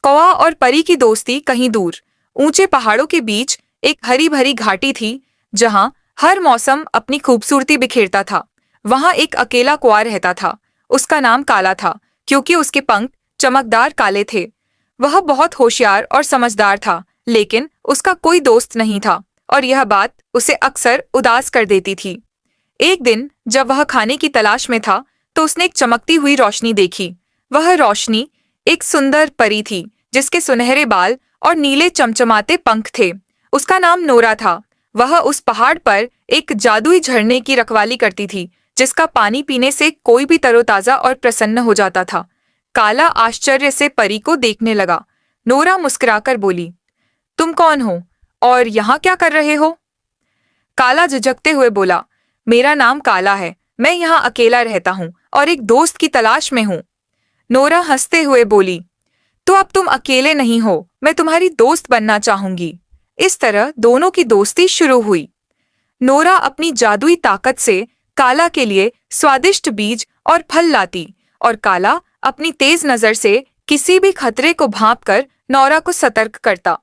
कौवा और परी की दोस्ती कहीं दूर ऊंचे पहाड़ों के बीच एक हरी भरी घाटी थी, जहां हर मौसम अपनी खूबसूरती बिखेरता था। वहां एक अकेला कौवा रहता था। उसका नाम काला था, क्योंकि उसके पंख चमकदार काले थे। वह बहुत होशियार और समझदार था, लेकिन उसका कोई दोस्त नहीं था, और यह बात उसे अक्सर उदास कर देती थी। एक दिन जब वह खाने की तलाश में था, तो उसने एक चमकती हुई रोशनी देखी। वह रोशनी एक सुंदर परी थी, जिसके सुनहरे बाल और नीले चमचमाते पंख थे। उसका नाम नोरा था। वह उस पहाड़ पर एक जादुई झरने की रखवाली करती थी, जिसका पानी पीने से कोई भी तरोताजा और प्रसन्न हो जाता था। काला आश्चर्य से परी को देखने लगा। नोरा मुस्कुराकर बोली, तुम कौन हो और यहाँ क्या कर रहे हो? काला झिझकते हुए बोला, मेरा नाम काला है। मैं यहाँ अकेला रहता हूँ और एक दोस्त की तलाश में हूँ। नोरा हंसते हुए बोली, तो अब तुम अकेले नहीं हो, मैं तुम्हारी दोस्त बनना चाहूंगी। इस तरह दोनों की दोस्ती शुरू हुई। नोरा अपनी जादुई ताकत से काला के लिए स्वादिष्ट बीज और फल लाती, और काला अपनी तेज नजर से किसी भी खतरे को भांपकर नोरा को सतर्क करता।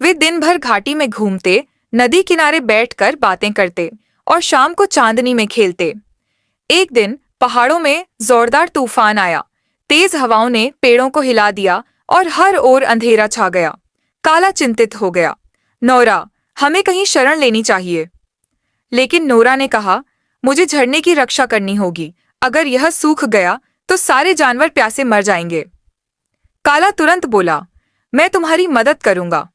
वे दिन भर घाटी में घूमते, नदी किनारे बैठकर बातें करते और शाम को चांदनी में खेलते। एक दिन पहाड़ों में जोरदार तूफान आया। तेज हवाओं ने पेड़ों को हिला दिया और हर ओर अंधेरा छा गया। काला चिंतित हो गया। नोरा, हमें कहीं शरण लेनी चाहिए। लेकिन नोरा ने कहा, मुझे झरने की रक्षा करनी होगी। अगर यह सूख गया तो सारे जानवर प्यासे मर जाएंगे। काला तुरंत बोला, मैं तुम्हारी मदद करूंगा।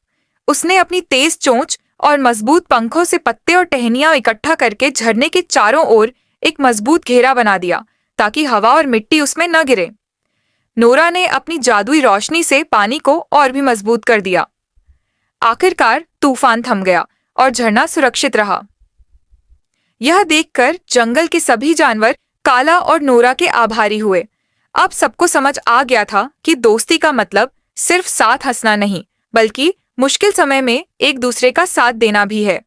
उसने अपनी तेज चोंच और मजबूत पंखों से पत्ते और टहनियां इकट्ठा करके झरने के चारों ओर एक मजबूत घेरा बना दिया, ताकि हवा और मिट्टी उसमें न गिरे। नोरा ने अपनी जादुई रोशनी से पानी को और भी मजबूत कर दिया। आखिरकार तूफान थम गया और झरना सुरक्षित रहा। यह देखकर जंगल के सभी जानवर काला और नोरा के आभारी हुए। अब सबको समझ आ गया था कि दोस्ती का मतलब सिर्फ साथ हंसना नहीं, बल्कि मुश्किल समय में एक दूसरे का साथ देना भी है।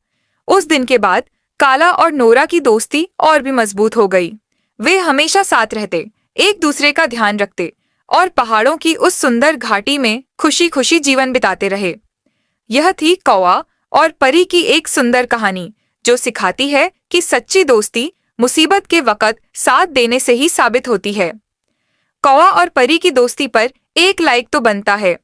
उस दिन के बाद काला और नोरा की दोस्ती और भी मजबूत हो गई। वे हमेशा साथ रहते, एक दूसरे का ध्यान रखते और पहाड़ों की उस सुंदर घाटी में खुशी खुशी जीवन बिताते रहे। यह थी कौवा और परी की एक सुंदर कहानी, जो सिखाती है कि सच्ची दोस्ती मुसीबत के वक्त साथ देने से ही साबित होती है। कौवा और परी की दोस्ती पर एक लाइक तो बनता है।